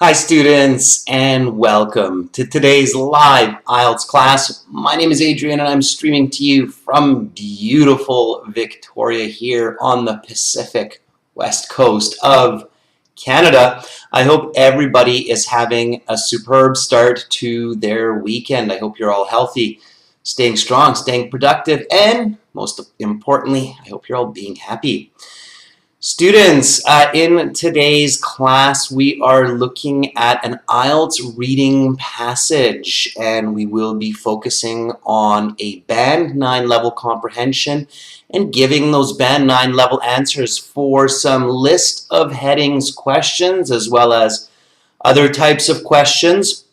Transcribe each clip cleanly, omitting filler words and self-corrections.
Hi students, and welcome to today's live IELTS class. My name is Adrian and I'm streaming to you from beautiful Victoria here on the Pacific West Coast of Canada. I hope everybody is having a superb start to their weekend. I hope you're all healthy, staying strong, staying productive, and most importantly, I hope you're all being happy. Students, in today's class, we are looking at an IELTS reading passage, and we will be focusing on a Band 9 level comprehension and giving those Band 9 level answers for some list of headings questions as well as other types of questions.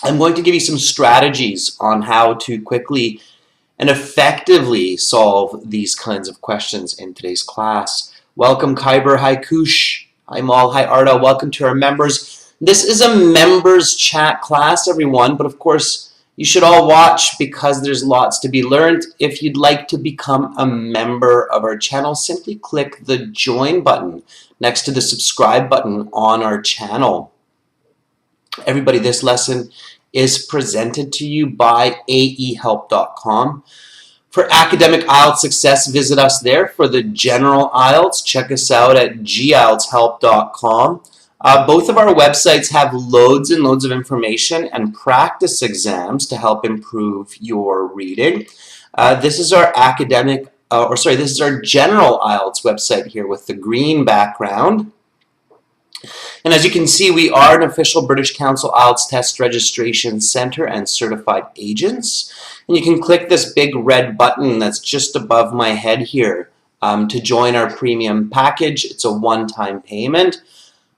I'm going to give you some strategies on how to quickly and effectively solve these kinds of questions in today's class. Welcome Kyber, hi Kush, hi Mal, hi Arda, welcome to our members. This is a members chat class, everyone, but of course you should all watch because there's lots to be learned. If you'd like to become a member of our channel, simply click the join button next to the subscribe button on our channel. Everybody, this lesson is presented to you by aehelp.com. For academic IELTS success, visit us there. For the general IELTS, check us out at gieltshelp.com. Both of our websites have loads and loads of information and practice exams to help improve your reading. This is our this is our general IELTS website here with the green background. And as you can see, we are an official British Council IELTS Test Registration Center and certified agents. And you can click this big red button that's just above my head here to join our premium package. It's a one-time payment.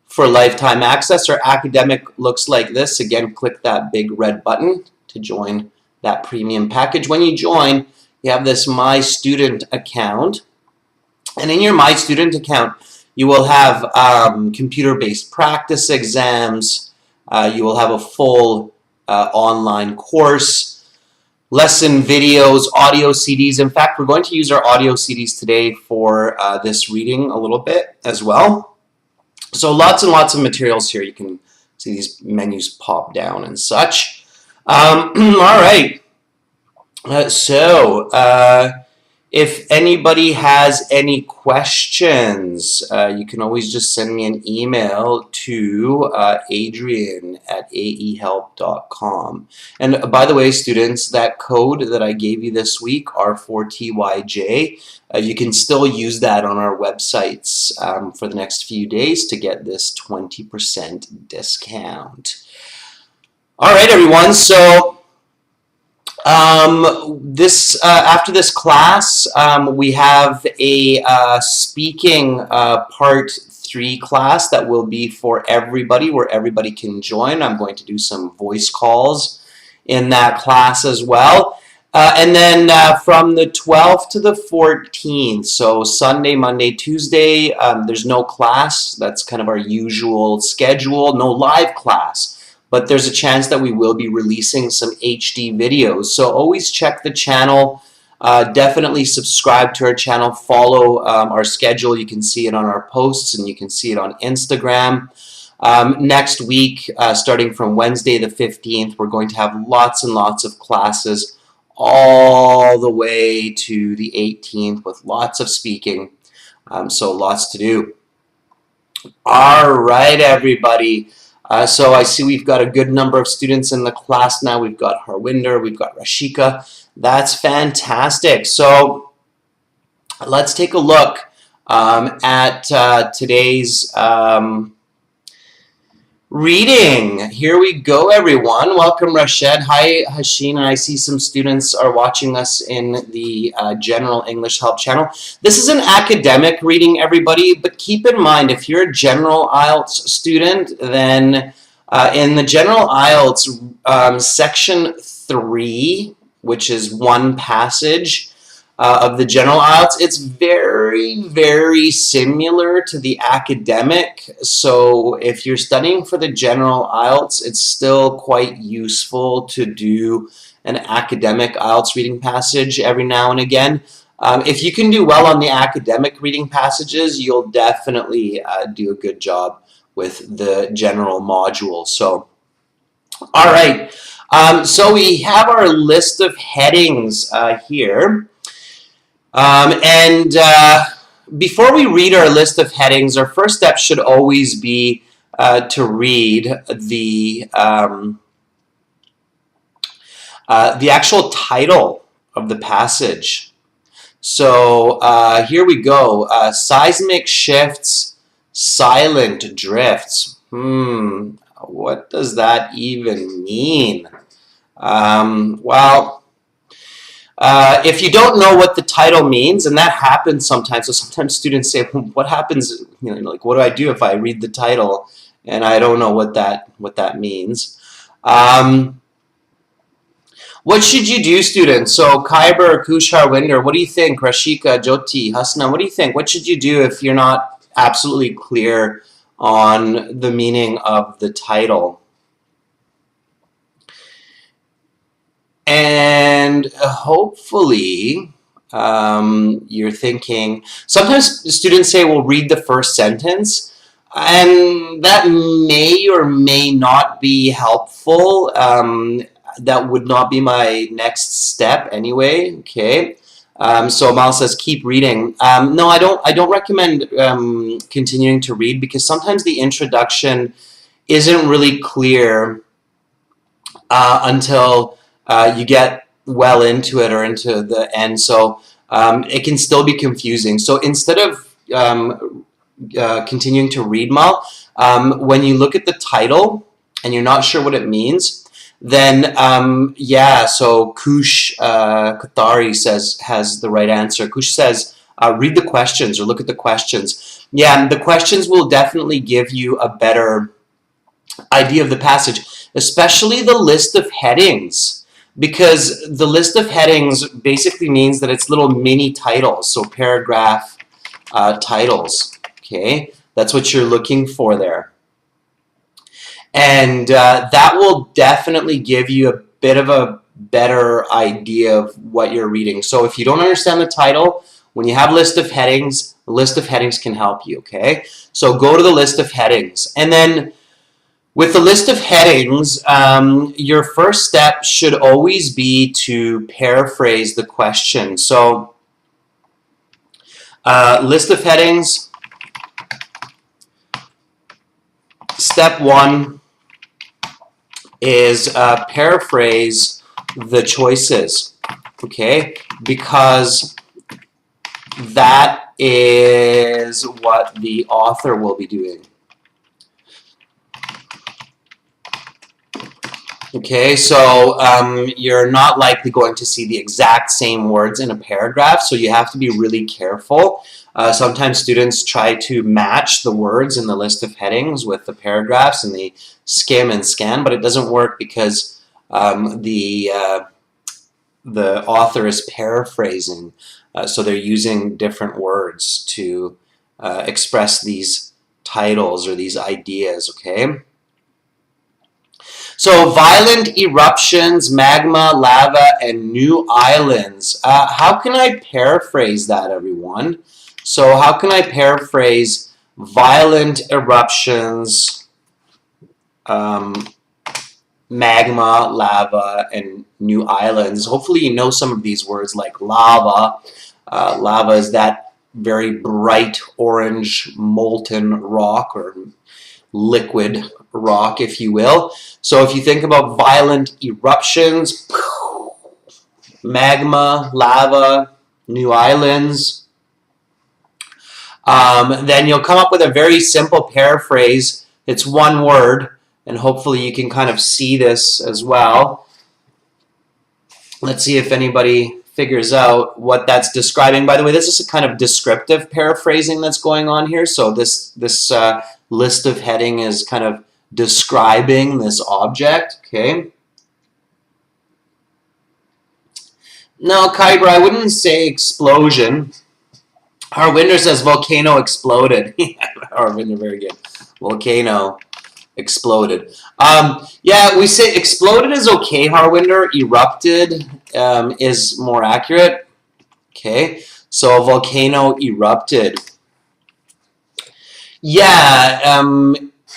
For lifetime access, our academic looks like this. Again, click that big red button to join that premium package. When you join, you have this My Student account. And in your My Student account, you will have computer-based practice exams. You will have a full online course, lesson videos, audio CDs. In fact, we're going to use our audio CDs today for this reading a little bit as well. So lots and lots of materials here. You can see these menus pop down and such. All right. If anybody has any questions, you can always just send me an email to adrian@aehelp.com. And by the way, students, that code that I gave you this week, R4TYJ, you can still use that on our websites for the next few days to get this 20% discount. All right, everyone. So after this class, we have a speaking part 3 class that will be for everybody, where everybody can join. I'm going to do some voice calls in that class as well. And then from the 12th to the 14th, so Sunday, Monday, Tuesday, there's no class. That's kind of our usual schedule, no live class. But there's a chance that we will be releasing some HD videos. So always check the channel. Definitely subscribe to our channel. Follow our schedule. You can see it on our posts and you can see it on Instagram. Next week, starting from Wednesday the 15th, we're going to have lots and lots of classes all the way to the 18th with lots of speaking. So lots to do. All right, everybody. So I see we've got a good number of students in the class now. We've got Harwinder, we've got Rashika. That's fantastic. So let's take a look at today's reading. Here we go, everyone. Welcome, Rashid. Hi, Hashina. I see some students are watching us in the General English Help channel. This is an academic reading, everybody, but keep in mind, if you're a General IELTS student, then in the General IELTS, Section 3, which is one passage of the General IELTS, it's very, very similar to the academic. So if you're studying for the General IELTS, it's still quite useful to do an academic IELTS reading passage every now and again. If you can do well on the academic reading passages, you'll definitely do a good job with the general module. So, all right. So we have our list of headings here. Before we read our list of headings, our first step should always be to read the actual title of the passage. So here we go. Seismic shifts, silent drifts. What does that even mean? Well, if you don't know what the title means, and that happens sometimes, so sometimes students say, what happens, like, what do I do if I read the title and I don't know what that means? What should you do, students? So Khyber, Kushar, Winder, what do you think? Rashika, Jyoti, Hasna, what do you think? What should you do if you're not absolutely clear on the meaning of the title? And hopefully you're thinking, sometimes students say, well, read the first sentence, and that may or may not be helpful. That would not be my next step anyway, okay? So Mal says, keep reading. No, I don't recommend continuing to read, because sometimes the introduction isn't really clear until you get well into it or into the end. So it can still be confusing. So instead of continuing to read, Mal, when you look at the title and you're not sure what it means, then yeah, so Kush Kathari has the right answer. Kush says, read the questions or look at the questions. Yeah, the questions will definitely give you a better idea of the passage, especially the list of headings, because the list of headings basically means that it's little mini titles, so paragraph titles, okay? That's what you're looking for there. And that will definitely give you a bit of a better idea of what you're reading. So if you don't understand the title, when you have list of headings, the list of headings can help you, okay? So go to the list of headings. And then with the list of headings, your first step should always be to paraphrase the question. So list of headings, step one is paraphrase the choices, okay? Because that is what the author will be doing. Okay, so you're not likely going to see the exact same words in a paragraph, so you have to be really careful. Sometimes students try to match the words in the list of headings with the paragraphs, and they skim and scan, but it doesn't work because the author is paraphrasing, so they're using different words to express these titles or these ideas, okay? So violent eruptions, magma, lava, and new islands. How can I paraphrase that, everyone? So how can I paraphrase violent eruptions, magma, lava, and new islands? Hopefully you know some of these words like lava. Lava is that very bright orange molten rock or liquid rock, if you will. So if you think about violent eruptions, magma, lava, new islands, then you'll come up with a very simple paraphrase. It's one word, and hopefully you can kind of see this as well. Let's see if anybody figures out what that's describing. By the way, this is a kind of descriptive paraphrasing that's going on here. So this list of heading is kind of describing this object, okay? No, Khyber, I wouldn't say explosion. Harwinder says volcano exploded. Harwinder, very good. Volcano exploded. Yeah, we say exploded is okay, Harwinder. Erupted is more accurate. Okay, so volcano erupted. Yeah,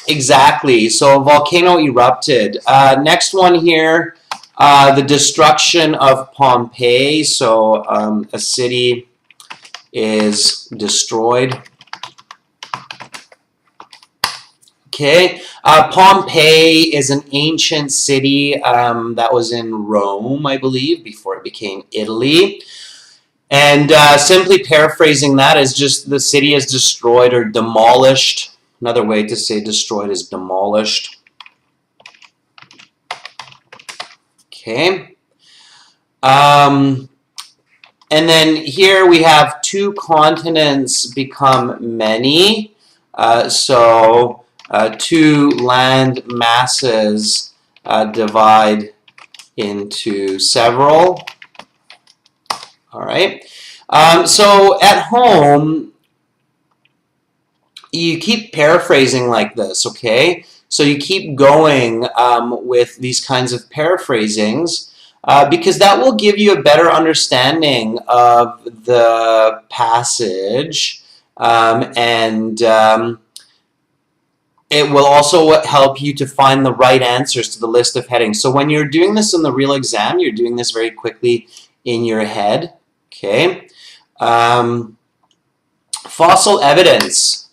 Exactly. So a volcano erupted. Next one here, the destruction of Pompeii. So a city is destroyed. Okay. Pompeii is an ancient city that was in Rome, I believe, before it became Italy. And simply paraphrasing that is just the city is destroyed or demolished. Another way to say destroyed is demolished. Okay. And then here we have two continents become many. Two land masses divide into several. All right. So at home, you keep paraphrasing like this, okay? So you keep going with these kinds of paraphrasings because that will give you a better understanding of the passage it will also help you to find the right answers to the list of headings. So when you're doing this in the real exam, you're doing this very quickly in your head, okay? Fossil evidence.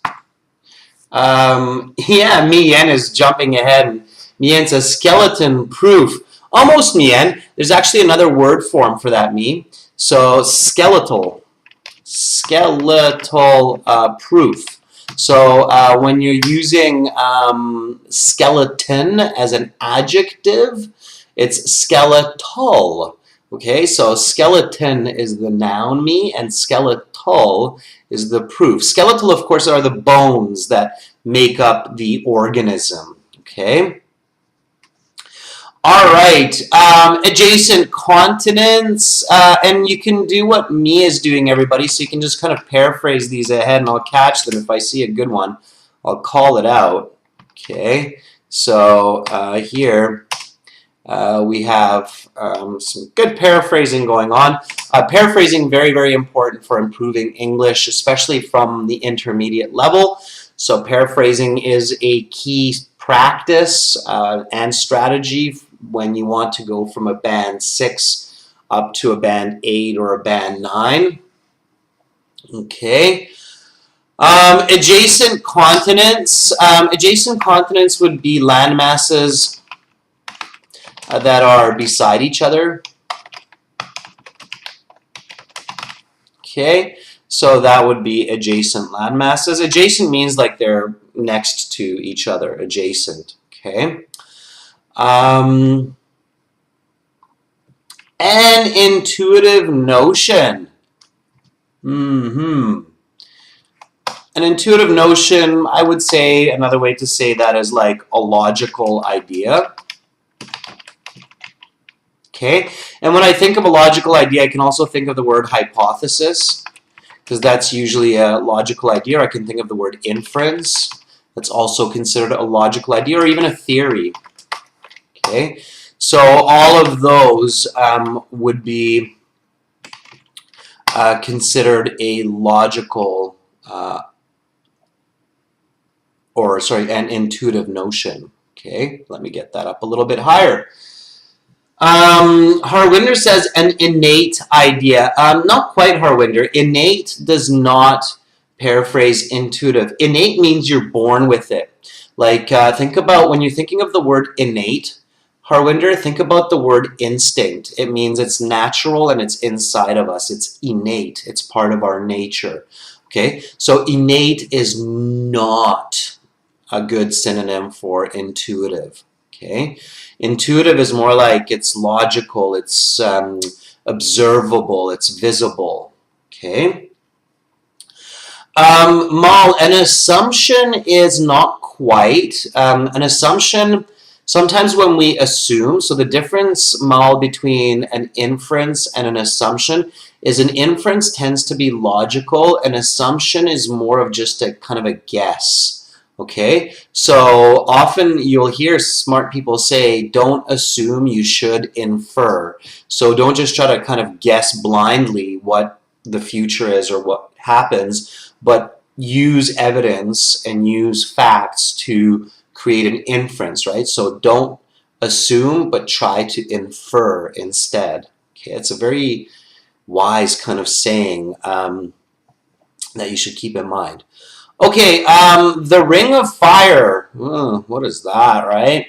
Yeah, Mien is jumping ahead. Mien says skeleton proof. Almost, Mien. There's actually another word form for that, me. So skeletal. Skeletal proof. So when you're using skeleton as an adjective, it's skeletal. Okay, so skeleton is the noun me, and skeletal is the proof. Skeletal, of course, are the bones that make up the organism. Okay. All right, adjacent continents, and you can do what me is doing, everybody, so you can just kind of paraphrase these ahead, and I'll catch them. If I see a good one, I'll call it out. Okay, so here we have some good paraphrasing going on. Paraphrasing, very, very important for improving English, especially from the intermediate level. So paraphrasing is a key practice and strategy when you want to go from a band 6 up to a band 8 or a band 9. Okay. Adjacent continents. Adjacent continents would be land masses that are beside each other. Okay. So that would be adjacent land masses. Adjacent means like they're next to each other. Adjacent. Okay. An intuitive notion. An intuitive notion, I would say, another way to say that is like a logical idea. Okay, and when I think of a logical idea, I can also think of the word hypothesis, because that's usually a logical idea. Or I can think of the word inference. That's also considered a logical idea, or even a theory. Okay, so all of those would be considered a logical, an intuitive notion. Okay, let me get that up a little bit higher. Harwinder says an innate idea. Not quite, Harwinder. Innate does not paraphrase intuitive. Innate means you're born with it. Like, think about when you're thinking of the word innate, Harwinder, think about the word instinct. It means it's natural and it's inside of us. It's innate. It's part of our nature. Okay? So innate is not a good synonym for intuitive. Okay? Intuitive is more like it's logical, it's observable, it's visible. Okay? Mal, an assumption is not quite. An assumption, sometimes when we assume, so the difference, Mal, between an inference and an assumption is an inference tends to be logical, an assumption is more of just a kind of a guess. Okay, so often you'll hear smart people say, don't assume, you should infer. So don't just try to kind of guess blindly what the future is or what happens, but use evidence and use facts to create an inference, right? So don't assume, but try to infer instead. Okay, it's a very wise kind of saying that you should keep in mind. Okay, the Ring of Fire. What is that, right?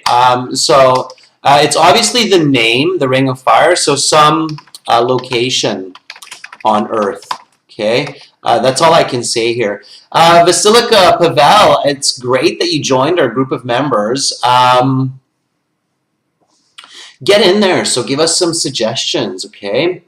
It's obviously the name, the Ring of Fire, so some location on Earth. Okay, that's all I can say here. Vasilika Pavel, it's great that you joined our group of members. Get in there, so give us some suggestions, okay?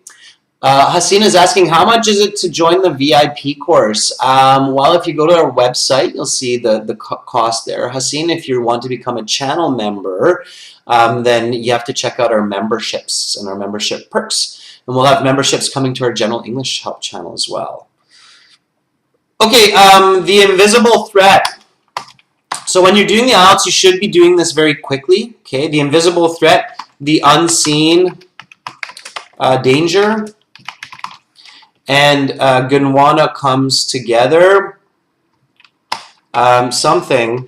Hasina is asking, how much is it to join the VIP course? Well, if you go to our website, you'll see the cost there. Hasina, if you want to become a channel member, then you have to check out our memberships and our membership perks. And we'll have memberships coming to our General English Help channel as well. Okay, the invisible threat. So when you're doing the IELTS, you should be doing this very quickly. Okay, the invisible threat, the unseen danger, and Gondwana comes together. Something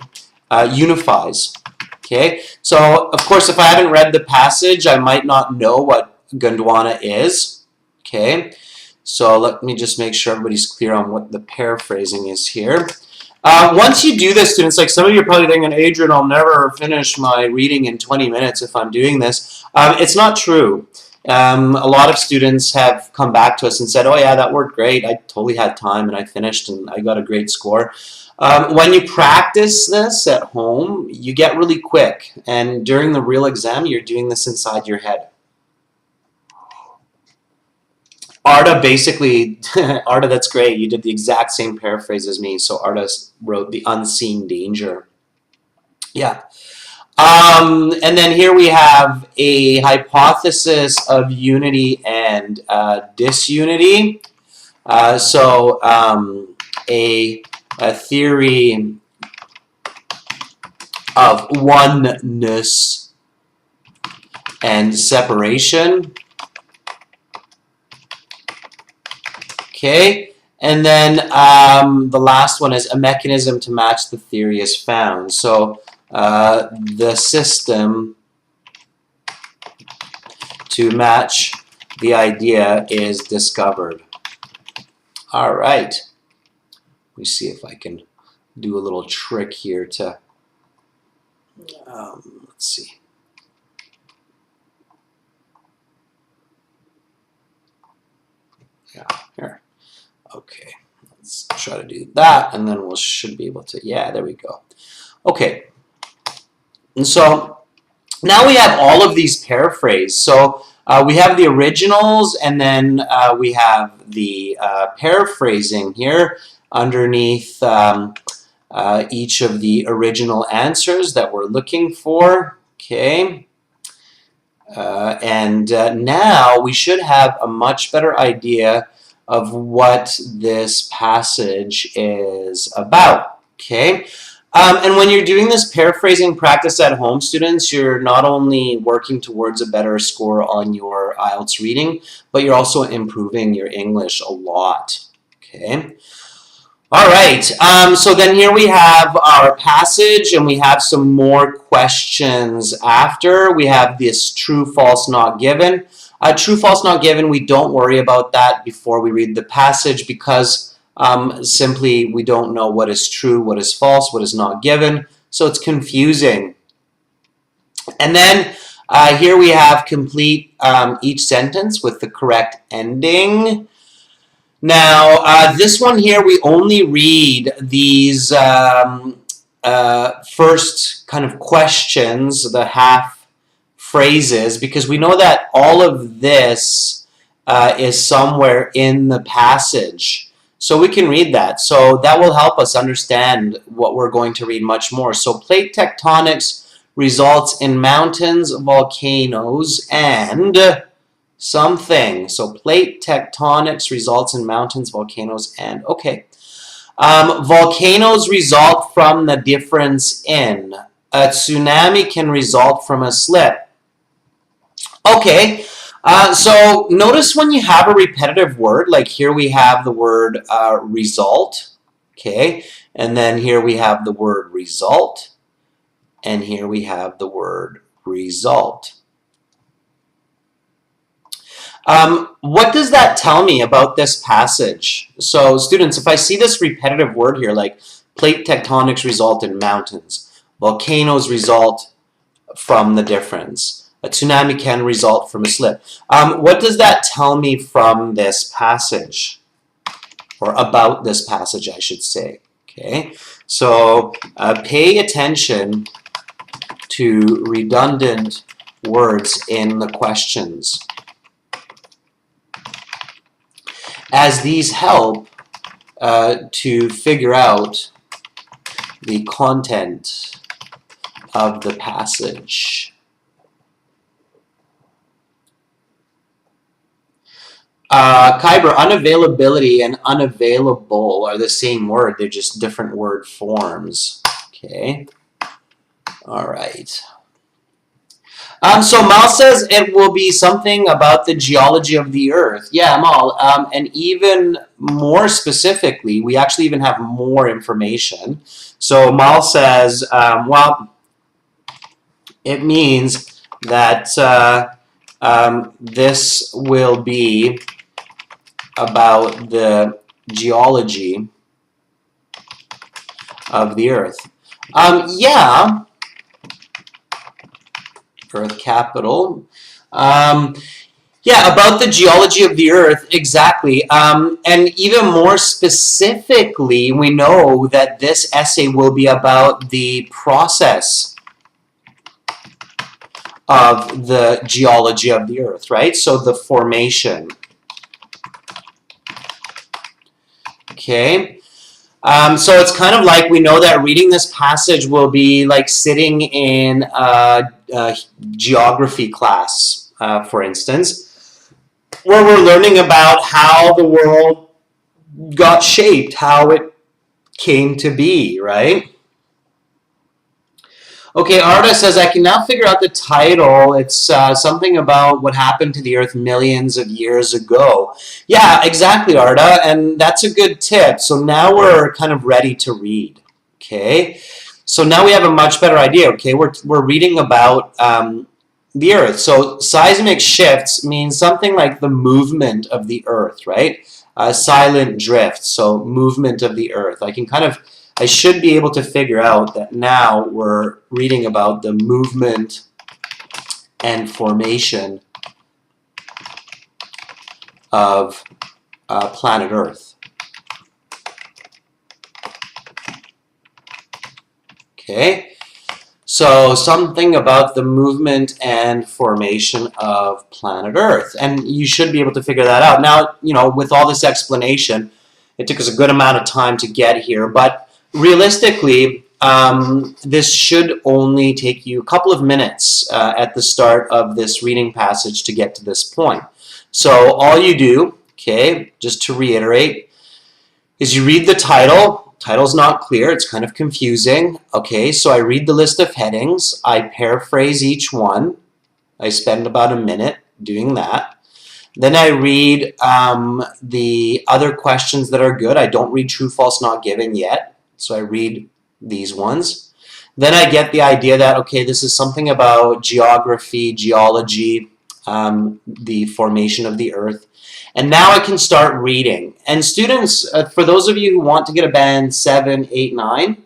unifies. Okay, so of course, if I haven't read the passage, I might not know what Gondwana is. Okay, so let me just make sure everybody's clear on what the paraphrasing is here. Once you do this, students, like some of you are probably thinking, Adrian, I'll never finish my reading in 20 minutes if I'm doing this. It's not true. A lot of students have come back to us and said, oh yeah, that worked great. I totally had time and I finished and I got a great score. When you practice this at home, you get really quick. And during the real exam, you're doing this inside your head. Arda basically, Arda, that's great. You did the exact same paraphrase as me. So Arda wrote the unseen danger. Yeah. And then here we have a hypothesis of unity and disunity. A theory of oneness and separation. Okay, and then the last one is a mechanism to match the theory is found. So the system to match the idea is discovered. All right. Let me see if I can do a little trick here to, let's see. Yeah, here. Okay, let's try to do that, and then we should be able to, yeah, there we go. Okay, and so now we have all of these paraphrases. So we have the originals, and then we have the paraphrasing here underneath each of the original answers that we're looking for. Okay, now we should have a much better idea of what this passage is about. Okay. And when you're doing this paraphrasing practice at home, students, you're not only working towards a better score on your IELTS reading, but you're also improving your English a lot. Okay. All right. So then here we have our passage, and we have some more questions after. We have this true, false, not given. True, false, not given, we don't worry about that before we read the passage because simply we don't know what is true, what is false, what is not given. So it's confusing. And then here we have complete each sentence with the correct ending. Now, this one here, we only read these first kind of questions, the half phrases, because we know that all of this is somewhere in the passage. So we can read that. So that will help us understand what we're going to read much more. So plate tectonics results in mountains, volcanoes, and something. So plate tectonics results in mountains, volcanoes, and okay. Volcanoes result from the difference in. A tsunami can result from a slip. Okay, so notice when you have a repetitive word, like here we have the word result, okay, and then here we have the word result. and here we have the word result. What does that tell me about this passage? So students, if I see this repetitive word here, like plate tectonics result in mountains, volcanoes result from the difference, a tsunami can result from a slip. What does that tell me from this passage? Or about this passage, I should say. Okay, so pay attention to redundant words in the questions, as these help to figure out the content of the passage. Kyber, unavailability and unavailable are the same word. They're just different word forms. Okay. All right. So Mal says it will be something about the geology of the earth. Yeah, Mal. And even more specifically, we actually even have more information. So Mal says, well, it means that this will be about the geology of the earth. Yeah. Earth capital. Yeah, about the geology of the earth, exactly. And even more specifically, we know that this essay will be about the process of the geology of the earth, right? So the formation. Okay. So it's kind of like we know that reading this passage will be like sitting in a geography class, for instance, where we're learning about how the world got shaped, how it came to be, right? Okay, Arda says, I can now figure out the title. It's something about what happened to the Earth millions of years ago. Yeah, exactly, Arda, and that's a good tip. So now we're kind of ready to read, okay? So now we have a much better idea, okay? We're reading about the Earth. So seismic shifts means something like the movement of the Earth, right? Silent drift, so movement of the Earth. I should be able to figure out that now we're reading about the movement and formation of planet Earth. Okay, so something about the movement and formation of planet Earth. And you should be able to figure that out. Now, you know, with all this explanation, it took us a good amount of time to get here, but realistically, this should only take you a couple of minutes at the start of this reading passage to get to this point. So all you do, okay, just to reiterate, is you read the title. Title's not clear, it's kind of confusing. Okay, so I read the list of headings, I paraphrase each one. I spend about a minute doing that. Then I read the other questions that are good. I don't read true, false, not given yet. So I read these ones. Then I get the idea that, okay, this is something about geography, geology, the formation of the earth. And now I can start reading. And students, for those of you who want to get a band 7, 8, 9,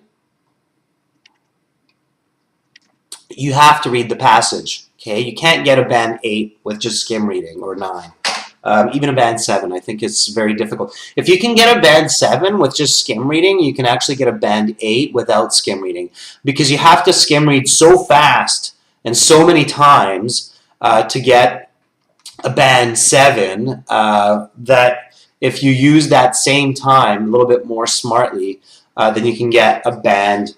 you have to read the passage. Okay, you can't get a band 8 with just skim reading, or 9. Even a band 7, I think it's very difficult. If you can get a band 7 with just skim reading, you can actually get a band 8 without skim reading, because you have to skim read so fast and so many times to get a band 7 that if you use that same time a little bit more smartly, then you can get a band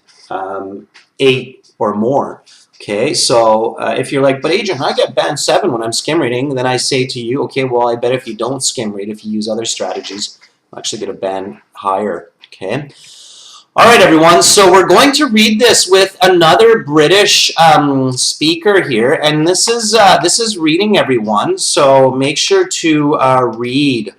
8 or more. Okay, so if you're like, but Adrian, I get band 7 when I'm skim reading, then I say to you, okay, well, I bet if you don't skim read, if you use other strategies, you'll actually get a band higher. Okay. All right, everyone. So we're going to read this with another British speaker here, and this is reading, everyone. So make sure to read.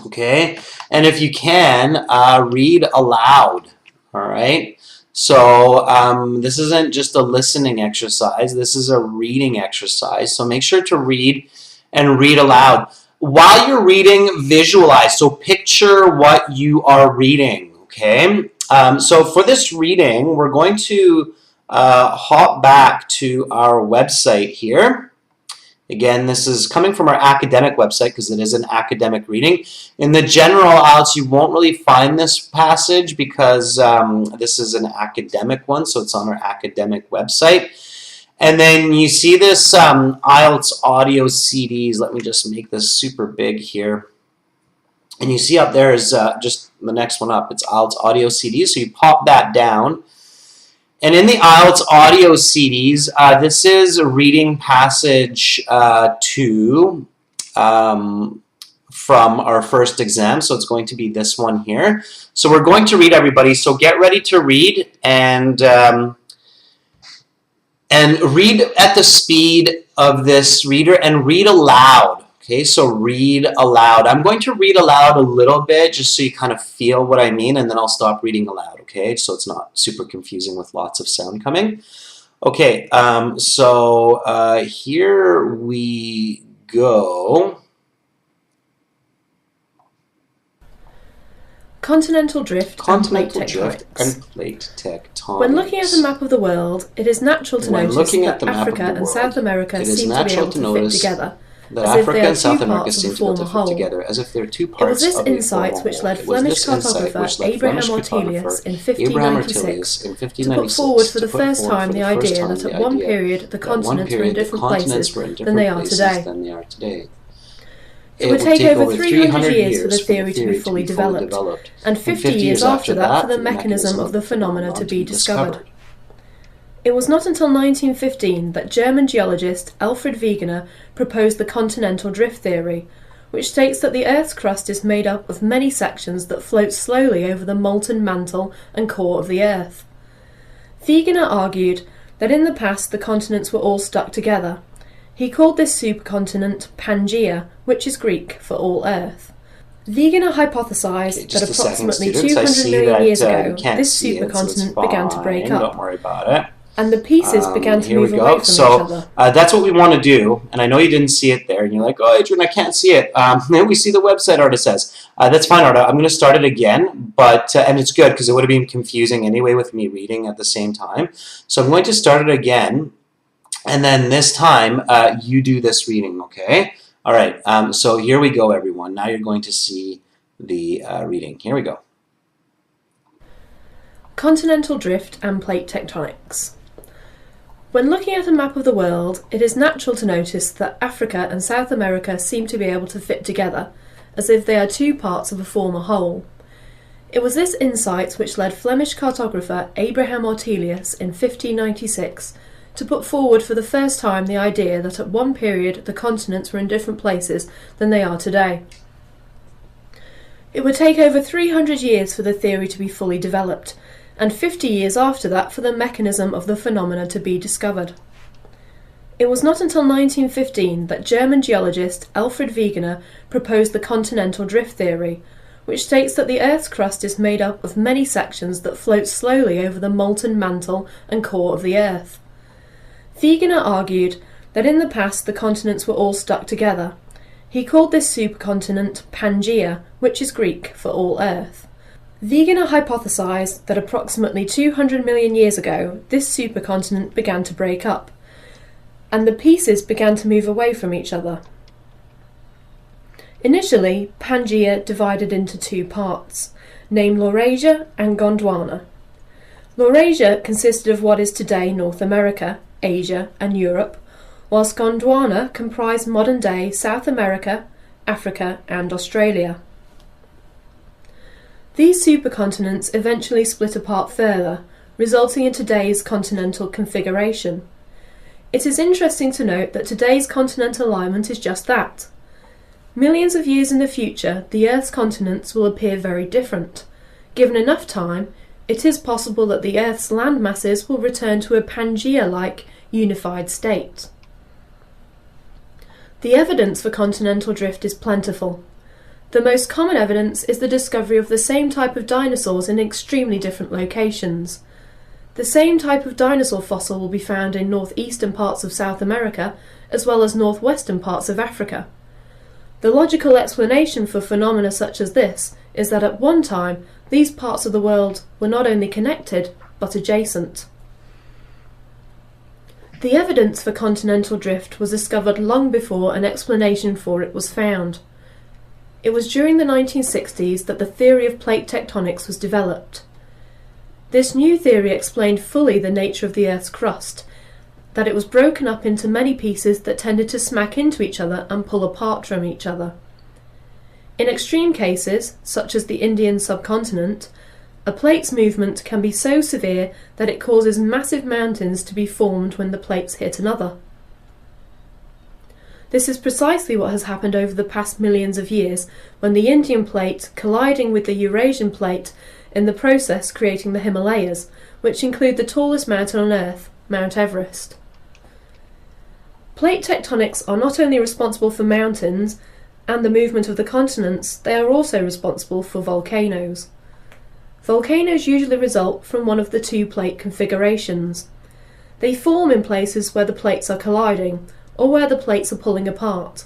Okay, and if you can, read aloud. All right. So this isn't just a listening exercise, this is a reading exercise. So make sure to read and read aloud. While you're reading, visualize. So picture what you are reading, okay? So for this reading, we're going to hop back to our website here. Again, this is coming from our academic website because it is an academic reading. In the general IELTS, you won't really find this passage because this is an academic one, so it's on our academic website. And then you see this IELTS audio CDs. Let me just make this super big here. And you see up there is just the next one up. It's IELTS audio CDs, so you pop that down. And in the IELTS audio CDs, this is a reading passage 2 from our first exam, so it's going to be this one here. So we're going to read, everybody, so get ready to read and read at the speed of this reader and read aloud. Okay, so read aloud. I'm going to read aloud a little bit just so you kind of feel what I mean, and then I'll stop reading aloud, okay? So it's not super confusing with lots of sound coming. Okay, so here we go. Continental drift and plate tectonics. When looking at a map of the world, it is natural to notice that Africa and South America seem to be able to fit together, as if they are two parts of a former whole. It was this insight which led Flemish cartographer Abraham Ortelius in 1596 to put forward for the first time the idea that at one period the continents were in different places than they are today. It would take over 300 years for the theory to be fully developed, and 50 years after that for the mechanism of the phenomena to be discovered. It was not until 1915 that German geologist Alfred Wegener proposed the continental drift theory, which states that the Earth's crust is made up of many sections that float slowly over the molten mantle and core of the Earth. Wegener argued that in the past the continents were all stuck together. He called this supercontinent Pangaea, which is Greek for all Earth. Wegener hypothesized that approximately 200 million years ago, this supercontinent began to break up. Don't worry about it. And the pieces began to move away from each other. That's what we want to do, and I know you didn't see it there, and you're like, oh, Adrian, I can't see it. We see the website, Arta says. That's fine, Arta. I'm going to start it again, but and it's good because it would have been confusing anyway with me reading at the same time. So I'm going to start it again, and then this time you do this reading, okay? All right, so here we go, everyone. Now you're going to see the reading. Here we go. Continental drift and plate tectonics. When looking at a map of the world, it is natural to notice that Africa and South America seem to be able to fit together, as if they are two parts of a former whole. It was this insight which led Flemish cartographer Abraham Ortelius in 1596 to put forward for the first time the idea that at one period the continents were in different places than they are today. It would take over 300 years for the theory to be fully developed, and 50 years after that for the mechanism of the phenomena to be discovered. It was not until 1915 that German geologist Alfred Wegener proposed the continental drift theory, which states that the Earth's crust is made up of many sections that float slowly over the molten mantle and core of the Earth. Wegener argued that in the past the continents were all stuck together. He called this supercontinent Pangaea, which is Greek for all Earth. Wegener hypothesized that approximately 200 million years ago this supercontinent began to break up, and the pieces began to move away from each other. Initially, Pangaea divided into two parts, named Laurasia and Gondwana. Laurasia consisted of what is today North America, Asia and Europe, whilst Gondwana comprised modern-day South America, Africa and Australia. These supercontinents eventually split apart further, resulting in today's continental configuration. It is interesting to note that today's continental alignment is just that. Millions of years in the future, the Earth's continents will appear very different. Given enough time, it is possible that the Earth's land masses will return to a Pangaea-like unified state. The evidence for continental drift is plentiful. The most common evidence is the discovery of the same type of dinosaurs in extremely different locations. The same type of dinosaur fossil will be found in northeastern parts of South America as well as northwestern parts of Africa. The logical explanation for phenomena such as this is that at one time these parts of the world were not only connected but adjacent. The evidence for continental drift was discovered long before an explanation for it was found. It was during the 1960s that the theory of plate tectonics was developed. This new theory explained fully the nature of the Earth's crust, that it was broken up into many pieces that tended to smack into each other and pull apart from each other. In extreme cases, such as the Indian subcontinent, a plate's movement can be so severe that it causes massive mountains to be formed when the plates hit another. This is precisely what has happened over the past millions of years, when the Indian plate colliding with the Eurasian plate, in the process creating the Himalayas, which include the tallest mountain on Earth, Mount Everest. Plate tectonics are not only responsible for mountains and the movement of the continents, they are also responsible for volcanoes. Volcanoes usually result from one of the two plate configurations. They form in places where the plates are colliding, or where the plates are pulling apart.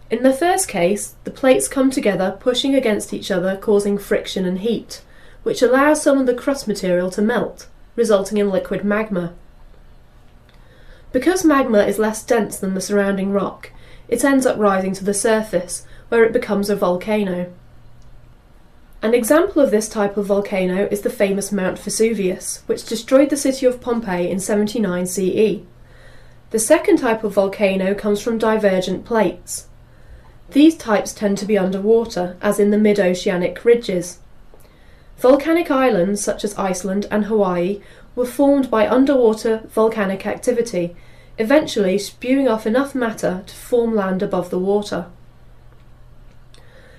In the first case, the plates come together pushing against each other, causing friction and heat, which allows some of the crust material to melt, resulting in liquid magma. Because magma is less dense than the surrounding rock, it ends up rising to the surface, where it becomes a volcano. An example of this type of volcano is the famous Mount Vesuvius, which destroyed the city of Pompeii in 79 CE. The second type of volcano comes from divergent plates. These types tend to be underwater, as in the mid-oceanic ridges. Volcanic islands such as Iceland and Hawaii were formed by underwater volcanic activity, eventually spewing off enough matter to form land above the water.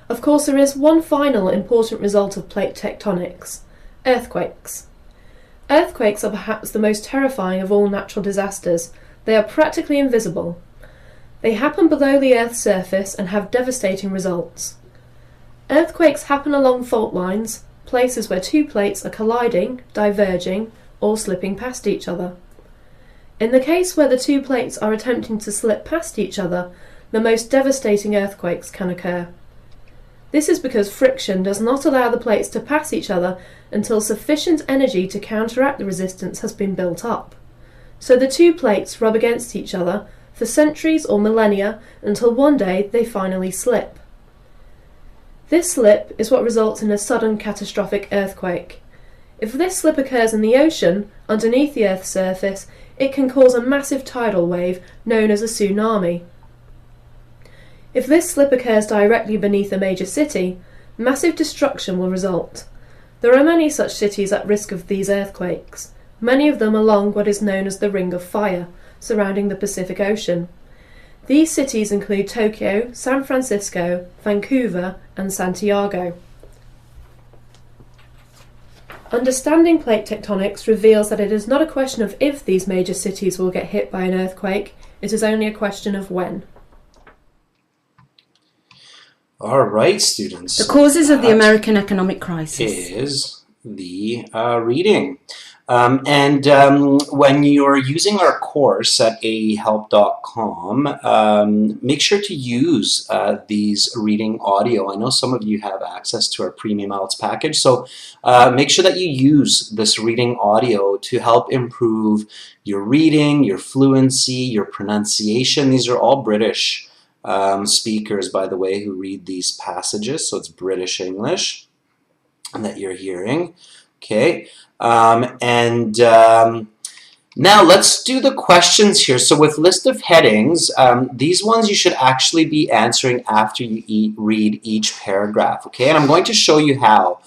Of course, there is one final important result of plate tectonics: earthquakes. Earthquakes are perhaps the most terrifying of all natural disasters. They are practically invisible. They happen below the Earth's surface and have devastating results. Earthquakes happen along fault lines, places where two plates are colliding, diverging, or slipping past each other. In the case where the two plates are attempting to slip past each other, the most devastating earthquakes can occur. This is because friction does not allow the plates to pass each other until sufficient energy to counteract the resistance has been built up. So the two plates rub against each other for centuries or millennia until one day they finally slip. This slip is what results in a sudden catastrophic earthquake. If this slip occurs in the ocean, underneath the Earth's surface, it can cause a massive tidal wave known as a tsunami. If this slip occurs directly beneath a major city, massive destruction will result. There are many such cities at risk of these earthquakes, many of them along what is known as the Ring of Fire, surrounding the Pacific Ocean. These cities include Tokyo, San Francisco, Vancouver, and Santiago. Understanding plate tectonics reveals that it is not a question of if these major cities will get hit by an earthquake, it is only a question of when. All right, students. The causes of the American economic crisis is the reading. When you're using our course at ahelp.com, make sure to use these reading audio. I know some of you have access to our premium IELTS package, so make sure that you use this reading audio to help improve your reading, your fluency, your pronunciation. These are all British speakers, by the way, who read these passages, so it's British English that you're hearing. Okay, now let's do the questions here. So with list of headings, these ones you should actually be answering after you read each paragraph. Okay, and I'm going to show you how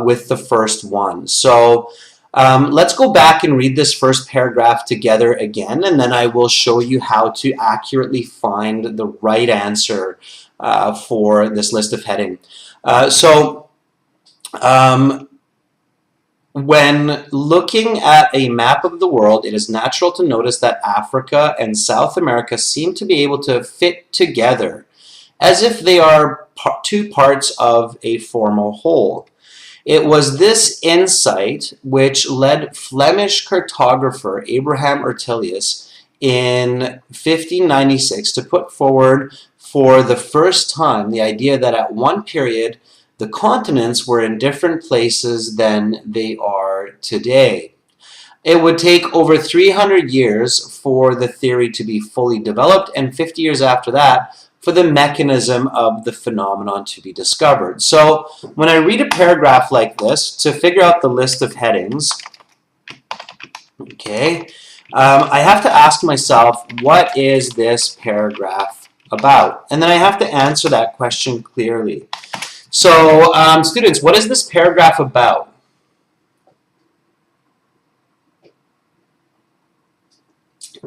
with the first one. So let's go back and read this first paragraph together again, and then I will show you how to accurately find the right answer for this list of heading. When looking at a map of the world, it is natural to notice that Africa and South America seem to be able to fit together as if they are two parts of a formal whole. It was this insight which led Flemish cartographer Abraham Ortelius in 1596 to put forward for the first time the idea that at one period the continents were in different places than they are today. It would take over 300 years for the theory to be fully developed, and 50 years after that for the mechanism of the phenomenon to be discovered. So when I read a paragraph like this, to figure out the list of headings, okay, I have to ask myself, what is this paragraph about? And then I have to answer that question clearly. So students, what is this paragraph about?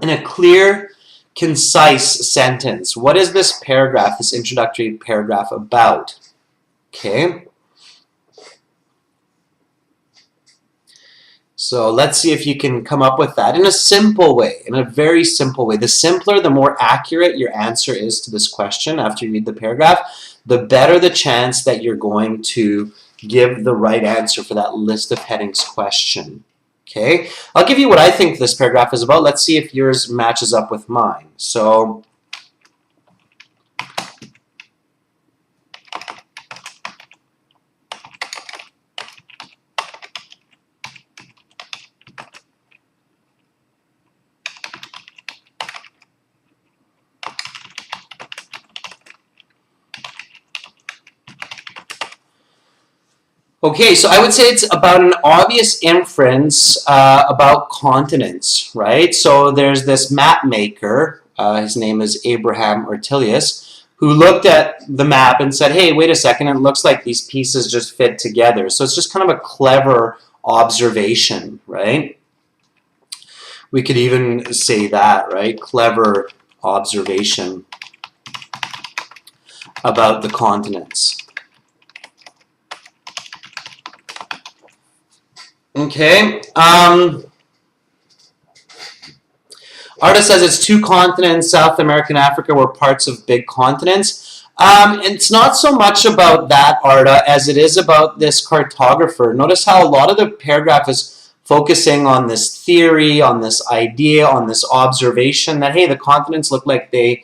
In a clear, concise sentence, what is this paragraph, this introductory paragraph about? Okay. So let's see if you can come up with that in a simple way, in a very simple way. The simpler, the more accurate your answer is to this question after you read the paragraph, the better the chance that you're going to give the right answer for that list of headings question. Okay, I'll give you what I think this paragraph is about. Let's see if yours matches up with mine. So, okay, so I would say it's about an obvious inference about continents, right? So there's this map maker, his name is Abraham Ortelius, who looked at the map and said, hey, wait a second, it looks like these pieces just fit together. So it's just kind of a clever observation, right? We could even say that, right? Clever observation about the continents. Okay. Arta says it's two continents, South America and Africa, were parts of big continents. It's not so much about that, Arta, as it is about this cartographer. Notice how a lot of the paragraph is focusing on this theory, on this idea, on this observation that, hey, the continents look like they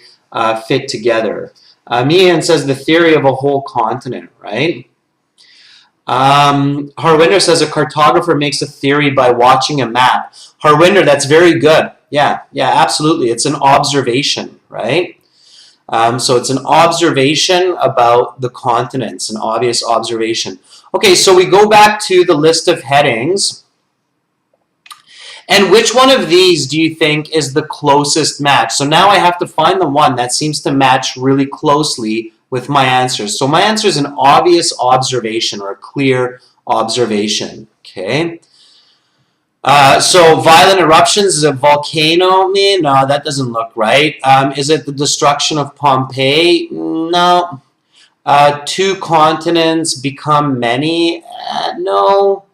fit together. Meehan says the theory of a whole continent, right? Harwinder says a cartographer makes a theory by watching a map. Harwinder, that's very good. Yeah, absolutely. It's an observation, right? So it's an observation about the continents, an obvious observation. Okay, so we go back to the list of headings. And which one of these do you think is the closest match? So now I have to find the one that seems to match really closely with my answers. So my answer is an obvious observation or a clear observation. Okay. So violent eruptions, is a volcano? No, that doesn't look right. Is it the destruction of Pompeii? No. Two continents become many? No.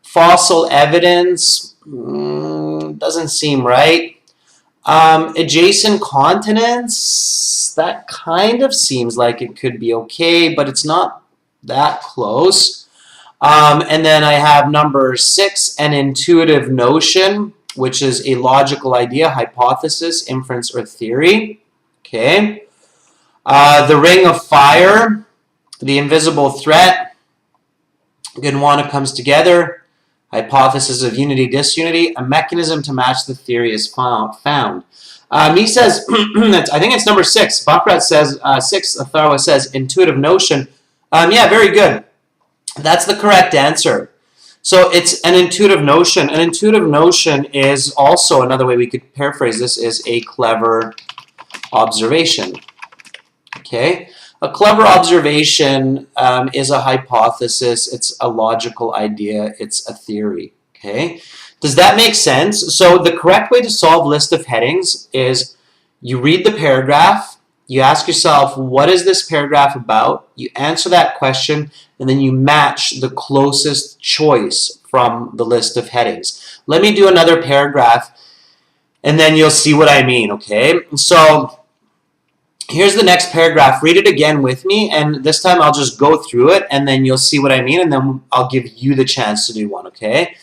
Fossil evidence? Doesn't seem right. Adjacent continents, that kind of seems like it could be okay, but it's not that close. And then I have number 6, an intuitive notion, which is a logical idea, hypothesis, inference, or theory. Okay. The ring of fire, the invisible threat, Gondwana comes together. Hypothesis of unity, disunity, a mechanism to match the theory is found. He says, I think it's number 6. Bakrat says, 6, Atharwa says, intuitive notion. Yeah, very good. That's the correct answer. So it's an intuitive notion. An intuitive notion is also, another way we could paraphrase this, is a clever observation. Okay? A clever observation is a hypothesis, it's a logical idea, it's a theory. Okay? Does that make sense? So the correct way to solve list of headings is you read the paragraph, you ask yourself, what is this paragraph about? You answer that question, and then you match the closest choice from the list of headings. Let me do another paragraph, and then you'll see what I mean, okay? So Here's the next paragraph. Read it again with me, and this time I'll just go through it, and then you'll see what I mean, and then I'll give you the chance to do one, okay?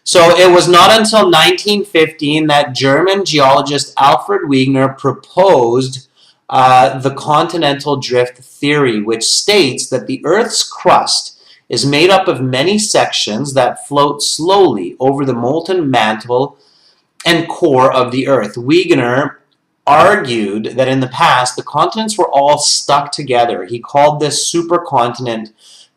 So it was not until 1915 that German geologist Alfred Wegener proposed the continental drift theory, which states that the Earth's crust is made up of many sections that float slowly over the molten mantle and core of the Earth. Wegener argued that in the past the continents were all stuck together. He called this supercontinent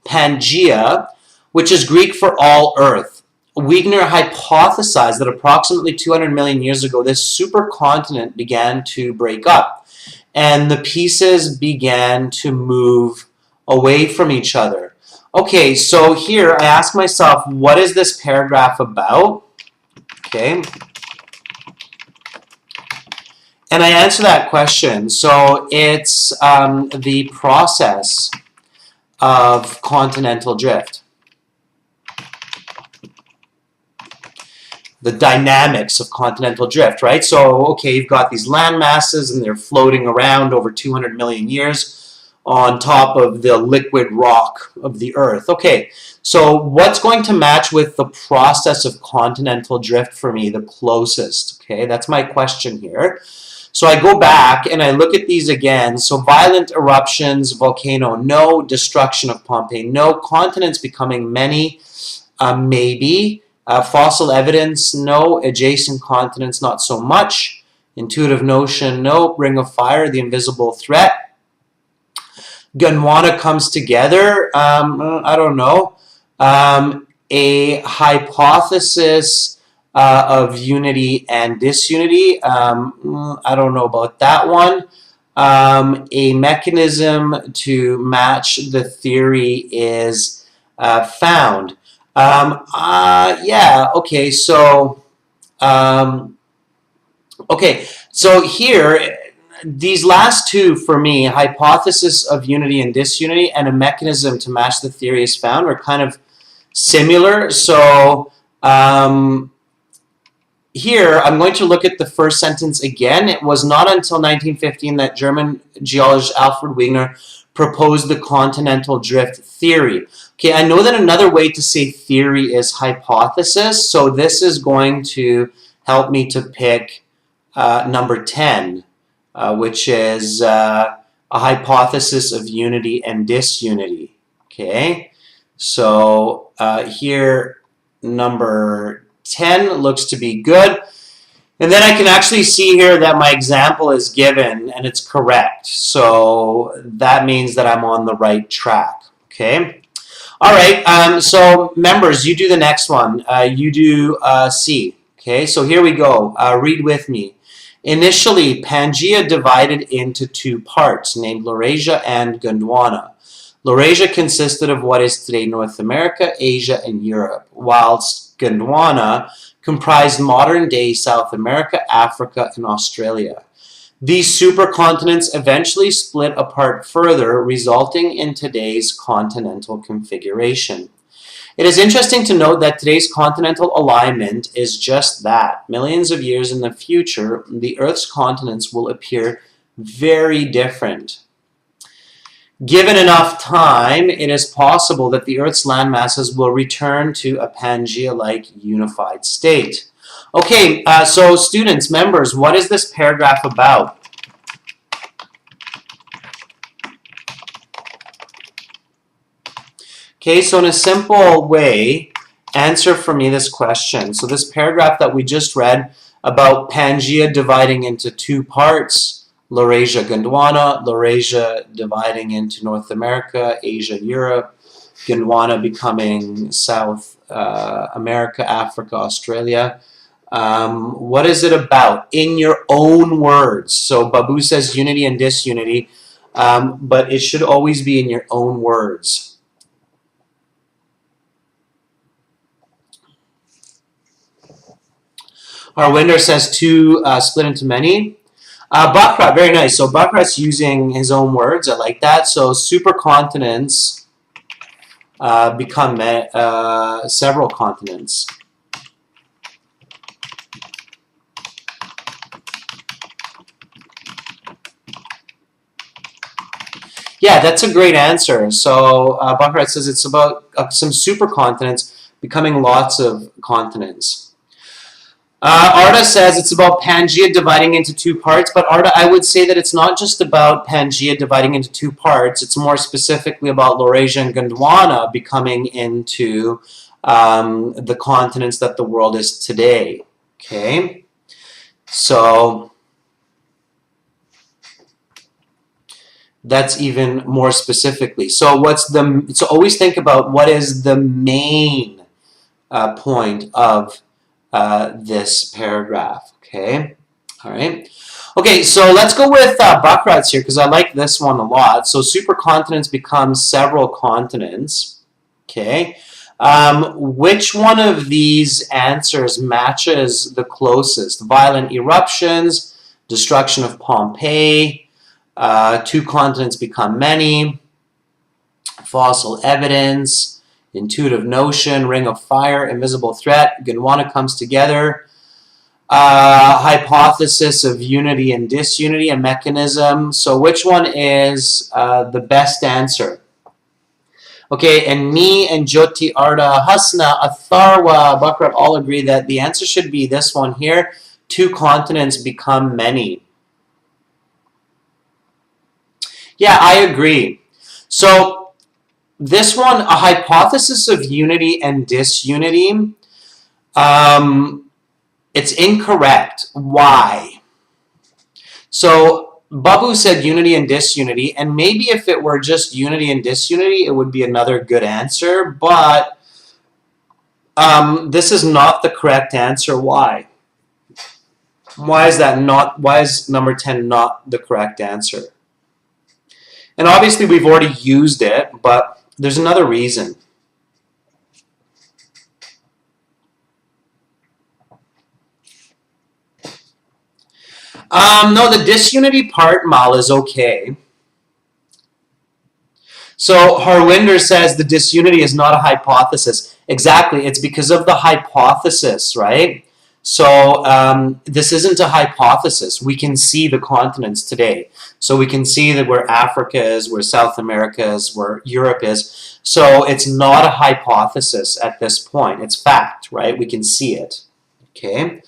Pangaea, which is Greek for all Earth. Wegener hypothesized that approximately 200 million years ago this supercontinent began to break up and the pieces began to move away from each other. Okay, so here I ask myself, what is this paragraph about? Okay. And I answer that question. So it's the process of continental drift. The dynamics of continental drift, right? So, okay, you've got these land masses and they're floating around over 200 million years on top of the liquid rock of the Earth. Okay, so what's going to match with the process of continental drift for me the closest? Okay, that's my question here. So I go back and I look at these again. So violent eruptions, volcano, no. Destruction of Pompeii, no. Continents becoming many, maybe. Fossil evidence, no. Adjacent continents, not so much. Intuitive notion, no. Ring of fire, the invisible threat. Gondwana comes together, I don't know. A hypothesis of unity and disunity. I don't know about that one. A mechanism to match the theory is found. Yeah, okay, so here, these last two for me, hypothesis of unity and disunity and a mechanism to match the theory is found, are kind of similar. So here, I'm going to look at the first sentence again. It was not until 1915 that German geologist Alfred Wegener proposed the continental drift theory. Okay, I know that another way to say theory is hypothesis, so this is going to help me to pick number 10, which is a hypothesis of unity and disunity. Okay, so here, number 10 looks to be good. And then I can actually see here that my example is given and it's correct. So that means that I'm on the right track. Okay. All right. So members, you do the next one. You do C. Okay. So here we go. Read with me. Initially, Pangaea divided into two parts named Laurasia and Gondwana. Laurasia consisted of what is today North America, Asia, and Europe, whilst Gondwana comprised modern-day South America, Africa, and Australia. These supercontinents eventually split apart further, resulting in today's continental configuration. It is interesting to note that today's continental alignment is just that. Millions of years in the future, the Earth's continents will appear very different. Given enough time, it is possible that the Earth's land masses will return to a Pangaea-like unified state. Okay, so students, members, what is this paragraph about? Okay, so in a simple way, answer for me this question. So this paragraph that we just read about Pangaea dividing into two parts, Laurasia, Gondwana, Laurasia dividing into North America, Asia, Europe, Gondwana becoming South America, Africa, Australia. What is it about? In your own words. So Babu says unity and disunity, but it should always be in your own words. Harwinder says two split into many. Bakrat, very nice. So Bakrat's using his own words. I like that. So supercontinents become several continents. Yeah, that's a great answer. So Baccarat says it's about some supercontinents becoming lots of continents. Arda says it's about Pangaea dividing into two parts, but Arda, I would say that it's not just about Pangaea dividing into two parts. It's more specifically about Laurasia and Gondwana becoming into the continents that the world is today. Okay, so that's even more specifically. So always think about what is the main point of this paragraph. Okay, all right. Okay, so let's go with Baccarat's here because I like this one a lot. So supercontinents become several continents. Okay, which one of these answers matches the closest? Violent eruptions, destruction of Pompeii, two continents become many, fossil evidence, intuitive notion, ring of fire, invisible threat, Gondwana comes together, hypothesis of unity and disunity, a mechanism. So which one is the best answer? Okay, and me and Jyoti, Arda, Hasna, Atharwa, Baccarat all agree that the answer should be this one here. Two continents become many. Yeah, I agree. So this one, a hypothesis of unity and disunity, it's incorrect. Why? So Babu said unity and disunity, and maybe if it were just unity and disunity, it would be another good answer, but this is not the correct answer. Why? Why is that not? Why is number 10 not the correct answer? And obviously we've already used it, but there's another reason. No, the disunity part, Mal, is okay. So Harwinder says the disunity is not a hypothesis. Exactly, it's because of the hypothesis, right? So this isn't a hypothesis. We can see the continents today. So we can see that where Africa is, where South America is, where Europe is. So it's not a hypothesis at this point. It's fact, right? We can see it. Okay?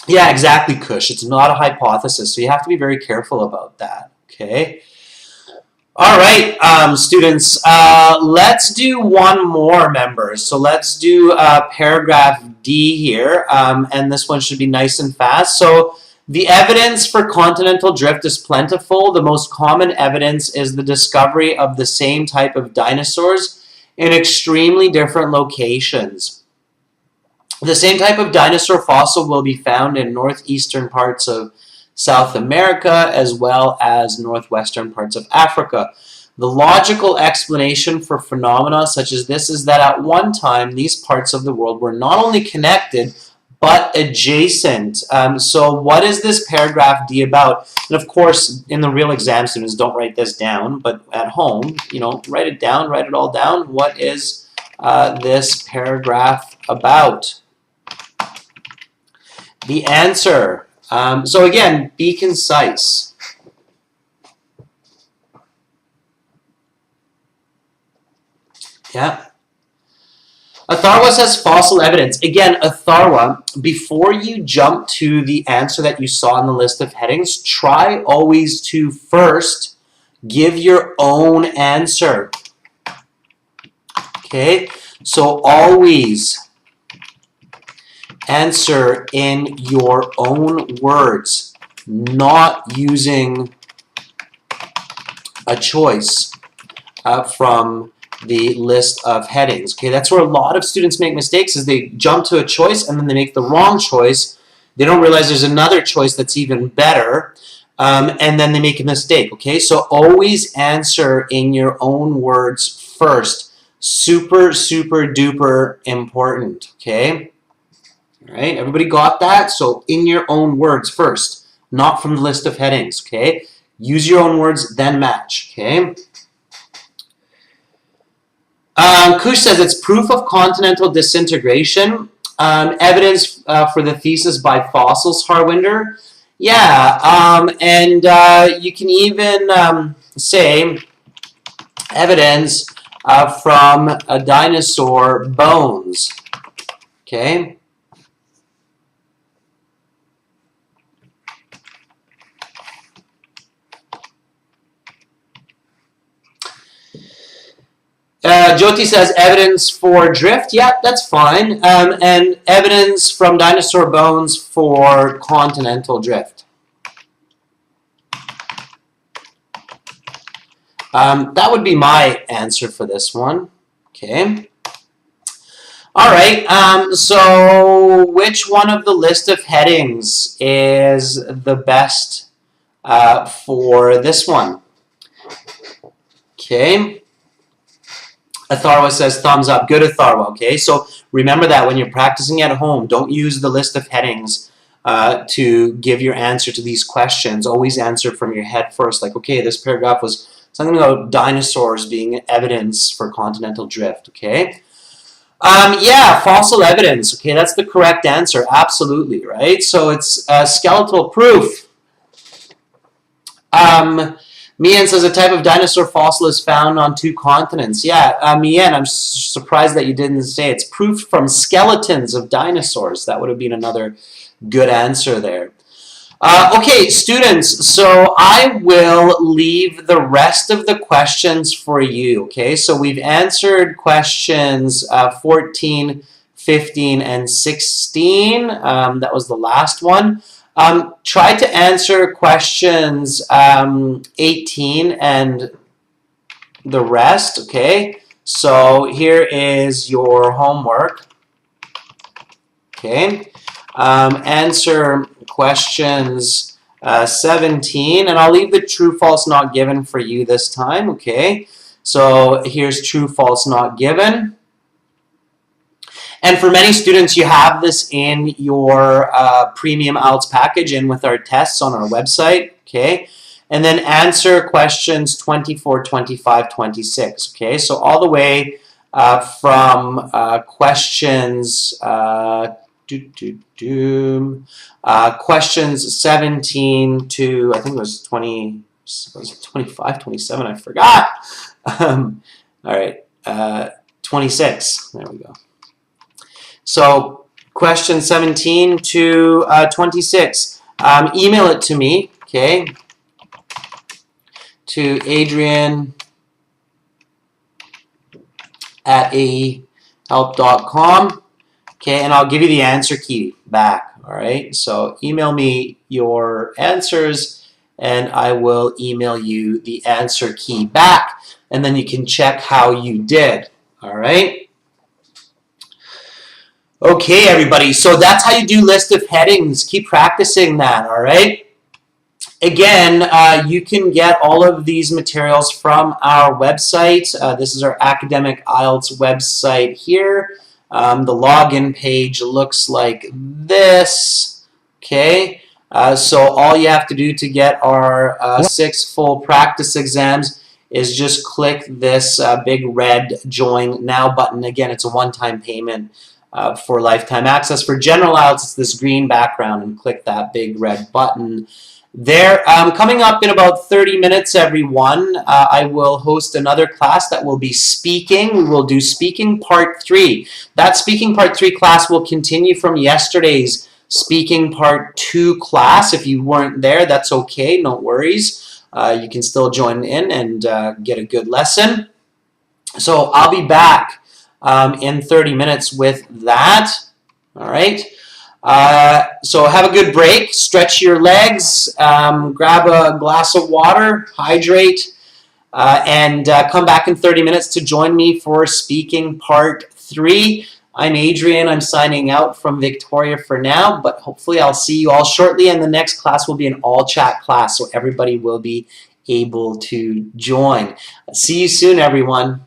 Yeah, exactly, Kush. It's not a hypothesis. So you have to be very careful about that. Okay? All right, students, let's do one more, members. So let's do paragraph D here, and this one should be nice and fast. So the evidence for continental drift is plentiful. The most common evidence is the discovery of the same type of dinosaurs in extremely different locations. The same type of dinosaur fossil will be found in northeastern parts of South America, as well as northwestern parts of Africa. The logical explanation for phenomena such as this is that at one time, these parts of the world were not only connected, but adjacent. So what is this paragraph D about? And of course, in the real exam, students, don't write this down, but at home, write it down, write it all down. What is this paragraph about? The answer. So again, be concise. Yeah. Atharwa says fossil evidence. Again, Atharwa, before you jump to the answer that you saw in the list of headings, try always to first give your own answer. Okay? So always answer in your own words, not using a choice from the list of headings. Okay, that's where a lot of students make mistakes, is they jump to a choice and then they make the wrong choice. They don't realize there's another choice that's even better, and then they make a mistake. Okay, so always answer in your own words first. Super, super duper important. Okay. All right, everybody got that? So in your own words first, not from the list of headings, okay? Use your own words, then match, okay? Kush says it's proof of continental disintegration. Evidence for the thesis by fossils, Harwinder. Yeah, and you can even, say evidence from a dinosaur bones. Okay. Jyoti says evidence for drift. Yeah, that's fine. And evidence from dinosaur bones for continental drift. That would be my answer for this one. Okay. All right. So which one of the list of headings is the best for this one? Okay. Atharwa says thumbs up. Good, Atharwa. Okay, so remember that when you're practicing at home, don't use the list of headings to give your answer to these questions. Always answer from your head first. Like, okay, this paragraph was something about dinosaurs being evidence for continental drift. Okay. Yeah, fossil evidence. Okay, that's the correct answer. Absolutely, right? So it's skeletal proof. Mian says a type of dinosaur fossil is found on 2 continents. Yeah, Mian, I'm surprised that you didn't say it's proof from skeletons of dinosaurs. That would have been another good answer there. Okay, students, so I will leave the rest of the questions for you. Okay, so we've answered questions 14, 15, and 16. That was the last one. Try to answer questions 18 and the rest, okay? So here is your homework, okay? Answer questions 17, and I'll leave the true, false, not given for you this time, okay? So here's true, false, not given. And for many students, you have this in your premium IELTS package and with our tests on our website, okay? And then answer questions 24, 25, 26, okay? So all the way from questions questions 17 to, I think it was 20, was it 25, 27, I forgot. All right, 26, there we go. So question 17 to 26, email it to me, okay, to adrian@aehelp.com, okay, and I'll give you the answer key back, all right? So email me your answers, and I will email you the answer key back, and then you can check how you did, all right? Okay, everybody, so that's how you do list of headings. Keep practicing that, all right? Again, you can get all of these materials from our website. This is our Academic IELTS website here. The login page looks like this, okay? So all you have to do to get our 6 full practice exams is just click this big red Join Now button. Again, it's a one-time payment for lifetime access. For general IELTS, it's this green background, and click that big red button there. Coming up in about 30 minutes, everyone, I will host another class that will be speaking. We will do speaking part 3. That speaking part 3 class will continue from yesterday's speaking part 2 class. If you weren't there, that's okay, no worries. You can still join in and get a good lesson. So I'll be back in 30 minutes with that. All right. So have a good break, stretch your legs, grab a glass of water, hydrate, and come back in 30 minutes to join me for speaking part 3. I'm Adrian. I'm signing out from Victoria for now, but hopefully I'll see you all shortly, and the next class will be an all-chat class, so everybody will be able to join. See you soon, everyone.